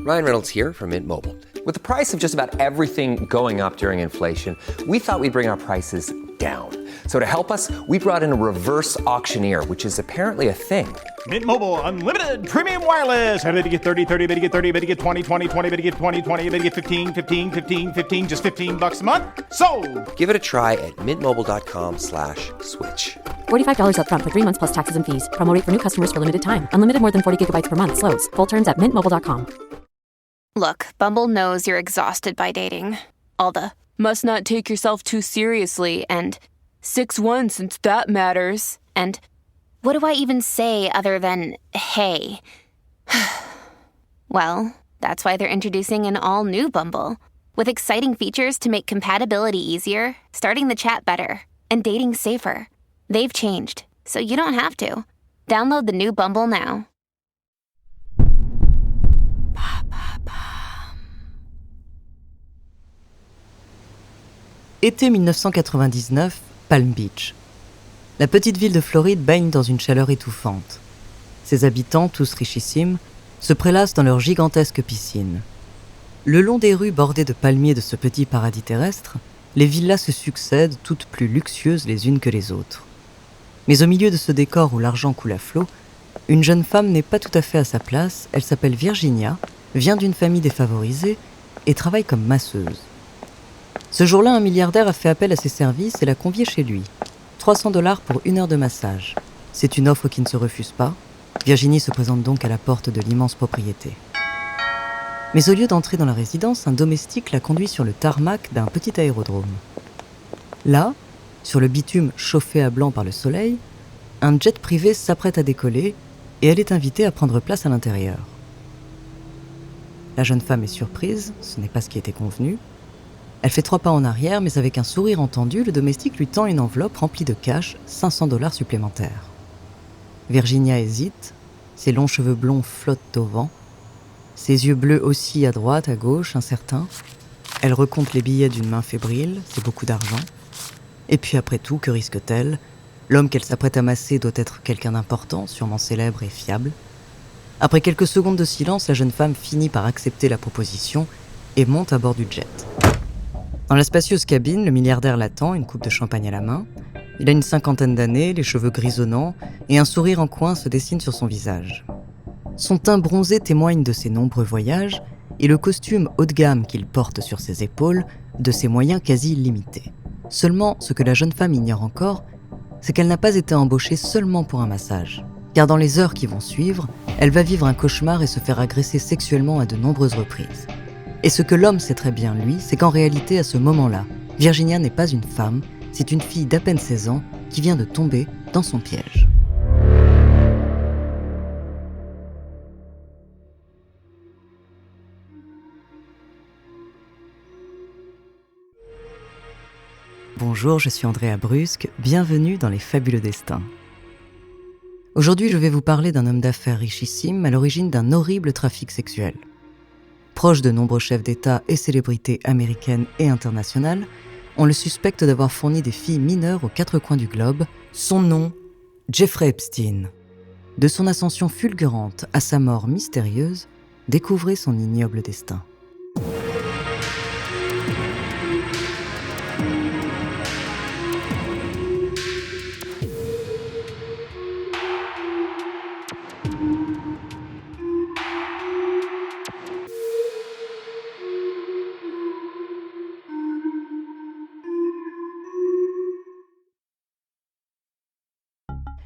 Ryan Reynolds here from Mint Mobile. With the price of just about everything going up during inflation, we thought we'd bring our prices down. So to help us, we brought in a reverse auctioneer, which is apparently a thing. Mint Mobile Unlimited Premium Wireless. How to get 30, 30, how to get 30, how to get 20, 20, 20, how to get 20, 20, how to get 15, 15, 15, 15, just $15 a month? Sold! Give it a try at mintmobile.com/switch. $45 up front for 3 months plus taxes and fees. Promo rate for new customers for limited time. Unlimited more than 40 gigabytes per month. Slows full terms at mintmobile.com. Look, Bumble knows you're exhausted by dating. All the must not take yourself too seriously and 6'1" since that matters. And what do I even say other than hey? Well, that's why they're introducing an all-new Bumble with exciting features to make compatibility easier, starting the chat better, and dating safer. They've changed, so you don't have to. Download the new Bumble now. Été 1999, Palm Beach. La petite ville de Floride baigne dans une chaleur étouffante. Ses habitants, tous richissimes, se prélassent dans leur gigantesque piscine. Le long des rues bordées de palmiers de ce petit paradis terrestre, les villas se succèdent, toutes plus luxueuses les unes que les autres. Mais au milieu de ce décor où l'argent coule à flot, une jeune femme n'est pas tout à fait à sa place. Elle s'appelle Virginia, vient d'une famille défavorisée et travaille comme masseuse. Ce jour-là, un milliardaire a fait appel à ses services et l'a conviée chez lui. $300 pour 1 heure de massage. C'est une offre qui ne se refuse pas. Virginie se présente donc à la porte de l'immense propriété. Mais au lieu d'entrer dans la résidence, un domestique la conduit sur le tarmac d'un petit aérodrome. Là, sur le bitume chauffé à blanc par le soleil, un jet privé s'apprête à décoller et elle est invitée à prendre place à l'intérieur. La jeune femme est surprise, ce n'est pas ce qui était convenu. Elle fait 3 pas en arrière, mais avec un sourire entendu, le domestique lui tend une enveloppe remplie de cash, $500 supplémentaires. Virginia hésite, ses longs cheveux blonds flottent au vent, ses yeux bleus oscillent à droite, à gauche, incertains. Elle recompte les billets d'une main fébrile, c'est beaucoup d'argent. Et puis après tout, que risque-t-elle ? L'homme qu'elle s'apprête à masser doit être quelqu'un d'important, sûrement célèbre et fiable. Après quelques secondes de silence, la jeune femme finit par accepter la proposition et monte à bord du jet. Dans la spacieuse cabine, le milliardaire l'attend, une coupe de champagne à la main. Il a une 50aine d'années, les cheveux grisonnants, et un sourire en coin se dessine sur son visage. Son teint bronzé témoigne de ses nombreux voyages, et le costume haut de gamme qu'il porte sur ses épaules, de ses moyens quasi illimités. Seulement, ce que la jeune femme ignore encore, c'est qu'elle n'a pas été embauchée seulement pour un massage. Car dans les heures qui vont suivre, elle va vivre un cauchemar et se faire agresser sexuellement à de nombreuses reprises. Et ce que l'homme sait très bien, lui, c'est qu'en réalité, à ce moment-là, Virginia n'est pas une femme, c'est une fille d'à peine 16 ans qui vient de tomber dans son piège. Bonjour, je suis Andrea Brusque, bienvenue dans Les Fabuleux Destins. Aujourd'hui, je vais vous parler d'un homme d'affaires richissime à l'origine d'un horrible trafic sexuel. Proche de nombreux chefs d'État et célébrités américaines et internationales, on le suspecte d'avoir fourni des filles mineures aux 4 coins du globe. Son nom, Jeffrey Epstein. De son ascension fulgurante à sa mort mystérieuse, découvrez son ignoble destin.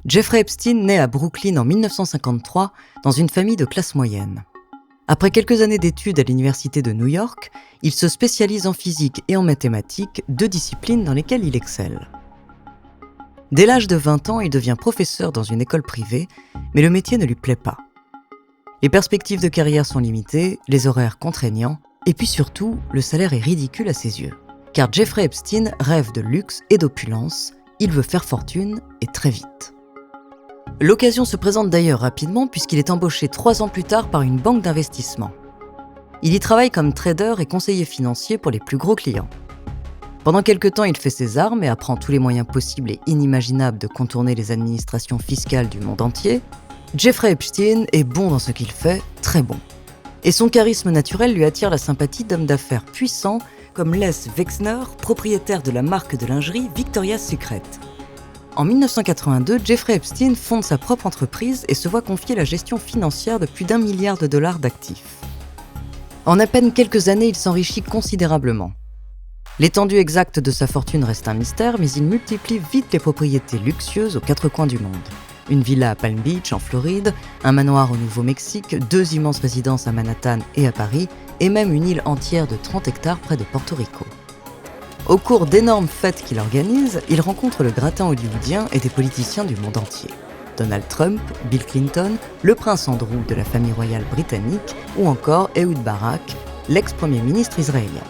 Jeffrey Epstein naît à Brooklyn en 1953 dans une famille de classe moyenne. Après quelques années d'études à l'université de New York, il se spécialise en physique et en mathématiques, 2 disciplines dans lesquelles il excelle. Dès l'âge de 20 ans, il devient professeur dans une école privée, mais le métier ne lui plaît pas. Les perspectives de carrière sont limitées, les horaires contraignants, et puis surtout, le salaire est ridicule à ses yeux. Car Jeffrey Epstein rêve de luxe et d'opulence, il veut faire fortune et très vite. L'occasion se présente d'ailleurs rapidement puisqu'il est embauché 3 ans plus tard par une banque d'investissement. Il y travaille comme trader et conseiller financier pour les plus gros clients. Pendant quelque temps, il fait ses armes et apprend tous les moyens possibles et inimaginables de contourner les administrations fiscales du monde entier. Jeffrey Epstein est bon dans ce qu'il fait, très bon. Et son charisme naturel lui attire la sympathie d'hommes d'affaires puissants comme Les Wexner, propriétaire de la marque de lingerie Victoria's Secret. En 1982, Jeffrey Epstein fonde sa propre entreprise et se voit confier la gestion financière de plus d'$1 milliard d'actifs. En à peine quelques années, il s'enrichit considérablement. L'étendue exacte de sa fortune reste un mystère, mais il multiplie vite les propriétés luxueuses aux quatre coins du monde. Une villa à Palm Beach, en Floride, un manoir au Nouveau-Mexique, 2 immenses résidences à Manhattan et à Paris, et même une île entière de 30 hectares près de Porto Rico. Au cours d'énormes fêtes qu'il organise, il rencontre le gratin hollywoodien et des politiciens du monde entier. Donald Trump, Bill Clinton, le prince Andrew de la famille royale britannique, ou encore Ehud Barak, l'ex-premier ministre israélien.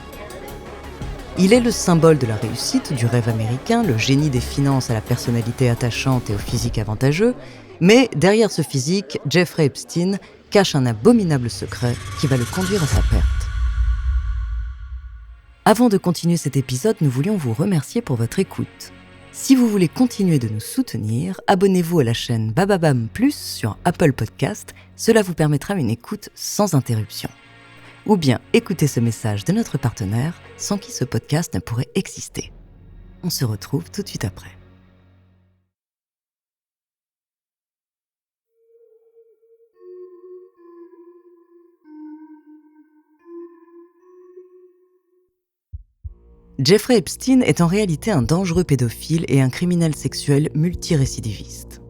Il est le symbole de la réussite, du rêve américain, le génie des finances à la personnalité attachante et au physique avantageux, mais derrière ce physique, Jeffrey Epstein cache un abominable secret qui va le conduire à sa perte. Avant de continuer cet épisode, nous voulions vous remercier pour votre écoute. Si vous voulez continuer de nous soutenir, abonnez-vous à la chaîne Bababam Plus sur Apple Podcast, cela vous permettra une écoute sans interruption. Ou bien écoutez ce message de notre partenaire sans qui ce podcast ne pourrait exister. On se retrouve tout de suite après. Jeffrey Epstein est en réalité un dangereux pédophile et un criminel sexuel multirécidiviste.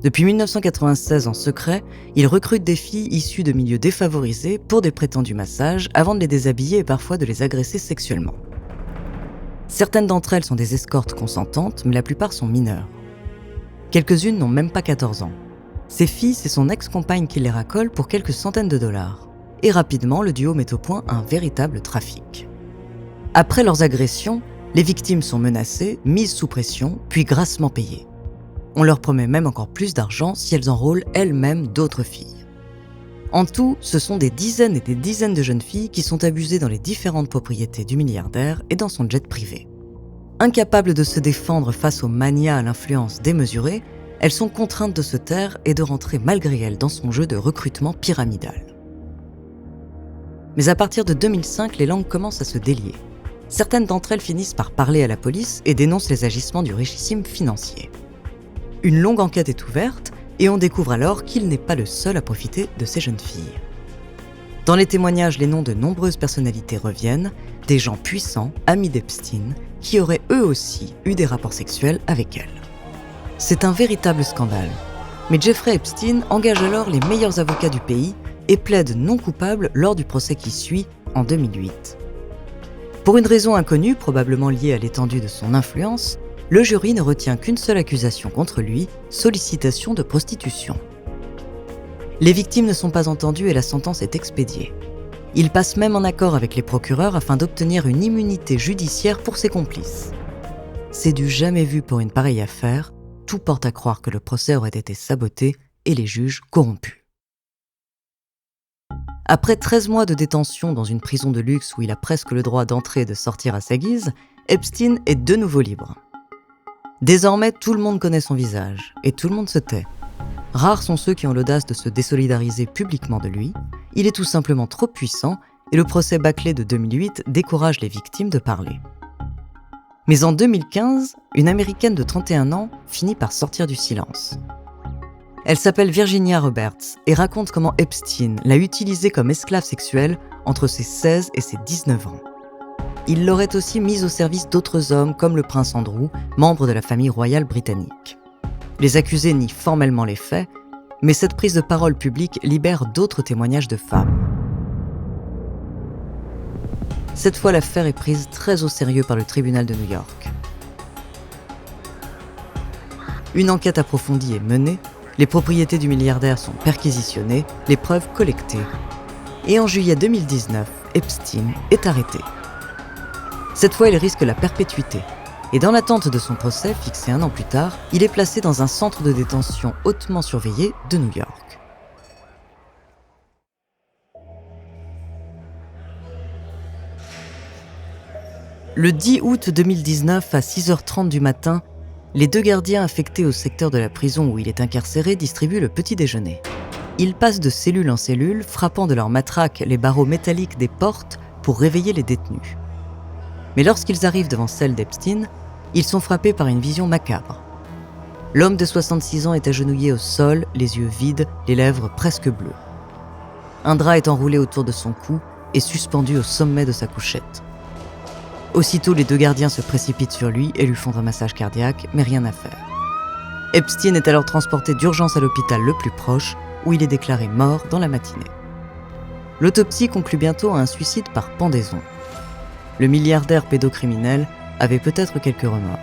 Depuis 1996, en secret, il recrute des filles issues de milieux défavorisés pour des prétendus massages avant de les déshabiller et parfois de les agresser sexuellement. Certaines d'entre elles sont des escortes consentantes, mais la plupart sont mineures. Quelques-unes n'ont même pas 14 ans. Ces filles, c'est son ex-compagne qui les racole pour quelques centaines de dollars. Et rapidement, le duo met au point un véritable trafic. Après leurs agressions, les victimes sont menacées, mises sous pression, puis grassement payées. On leur promet même encore plus d'argent si elles enrôlent elles-mêmes d'autres filles. En tout, ce sont des dizaines et des dizaines de jeunes filles qui sont abusées dans les différentes propriétés du milliardaire et dans son jet privé. Incapables de se défendre face aux manias à l'influence démesurée, elles sont contraintes de se taire et de rentrer malgré elles dans son jeu de recrutement pyramidal. Mais à partir de 2005, les langues commencent à se délier. Certaines d'entre elles finissent par parler à la police et dénoncent les agissements du richissime financier. Une longue enquête est ouverte et on découvre alors qu'il n'est pas le seul à profiter de ces jeunes filles. Dans les témoignages, les noms de nombreuses personnalités reviennent, des gens puissants, amis d'Epstein, qui auraient eux aussi eu des rapports sexuels avec elles. C'est un véritable scandale. Mais Jeffrey Epstein engage alors les meilleurs avocats du pays et plaide non coupable lors du procès qui suit en 2008. Pour une raison inconnue, probablement liée à l'étendue de son influence, le jury ne retient qu'une seule accusation contre lui, sollicitation de prostitution. Les victimes ne sont pas entendues et la sentence est expédiée. Il passe même en accord avec les procureurs afin d'obtenir une immunité judiciaire pour ses complices. C'est du jamais vu pour une pareille affaire, tout porte à croire que le procès aurait été saboté et les juges corrompus. Après 13 mois de détention dans une prison de luxe où il a presque le droit d'entrer et de sortir à sa guise, Epstein est de nouveau libre. Désormais, tout le monde connaît son visage, et tout le monde se tait. Rares sont ceux qui ont l'audace de se désolidariser publiquement de lui. Il est tout simplement trop puissant, et le procès bâclé de 2008 décourage les victimes de parler. Mais en 2015, une Américaine de 31 ans finit par sortir du silence. Elle s'appelle Virginia Roberts et raconte comment Epstein l'a utilisée comme esclave sexuelle entre ses 16 et ses 19 ans. Il l'aurait aussi mise au service d'autres hommes comme le prince Andrew, membre de la famille royale britannique. Les accusés nient formellement les faits, mais cette prise de parole publique libère d'autres témoignages de femmes. Cette fois, l'affaire est prise très au sérieux par le tribunal de New York. Une enquête approfondie est menée, les propriétés du milliardaire sont perquisitionnées, les preuves collectées. Et en juillet 2019, Epstein est arrêté. Cette fois, il risque la perpétuité. Et dans l'attente de son procès, fixé 1 an plus tard, il est placé dans un centre de détention hautement surveillé de New York. Le 10 août 2019, à 6h30 du matin, les 2 gardiens affectés au secteur de la prison où il est incarcéré distribuent le petit déjeuner. ils passent de cellule en cellule, frappant de leurs matraques les barreaux métalliques des portes pour réveiller les détenus. Mais lorsqu'ils arrivent devant celle d'Epstein, ils sont frappés par une vision macabre. L'homme de 66 ans est agenouillé au sol, les yeux vides, les lèvres presque bleues. Un drap est enroulé autour de son cou et suspendu au sommet de sa couchette. Aussitôt, les 2 gardiens se précipitent sur lui et lui font un massage cardiaque, mais rien à faire. Epstein est alors transporté d'urgence à l'hôpital le plus proche, où il est déclaré mort dans la matinée. L'autopsie conclut bientôt à un suicide par pendaison. Le milliardaire pédocriminel avait peut-être quelques remords.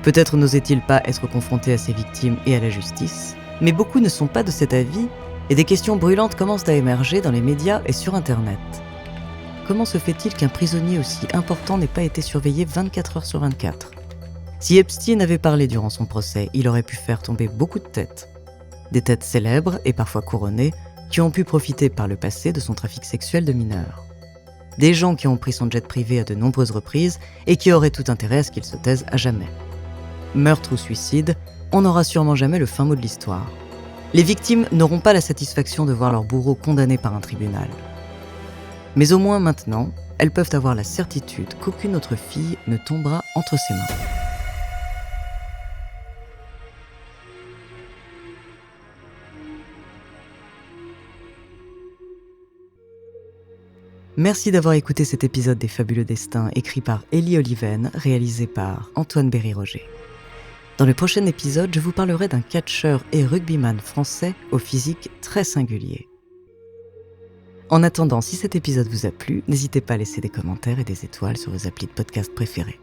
Peut-être n'osait-il pas être confronté à ses victimes et à la justice, mais beaucoup ne sont pas de cet avis et des questions brûlantes commencent à émerger dans les médias et sur Internet. Comment se fait-il qu'un prisonnier aussi important n'ait pas été surveillé 24 heures sur 24 ? Si Epstein avait parlé durant son procès, il aurait pu faire tomber beaucoup de têtes. Des têtes célèbres et parfois couronnées qui ont pu profiter par le passé de son trafic sexuel de mineurs. Des gens qui ont pris son jet privé à de nombreuses reprises et qui auraient tout intérêt à ce qu'il se taise à jamais. Meurtre ou suicide, on n'aura sûrement jamais le fin mot de l'histoire. Les victimes n'auront pas la satisfaction de voir leur bourreau condamné par un tribunal. Mais au moins maintenant, elles peuvent avoir la certitude qu'aucune autre fille ne tombera entre ses mains. Merci d'avoir écouté cet épisode des Fabuleux Destins, écrit par Élie Oliven, réalisé par Antoine Berry-Roger. Dans le prochain épisode, je vous parlerai d'un catcheur et rugbyman français au physique très singulier. En attendant, si cet épisode vous a plu, n'hésitez pas à laisser des commentaires et des étoiles sur vos applis de podcast préférés.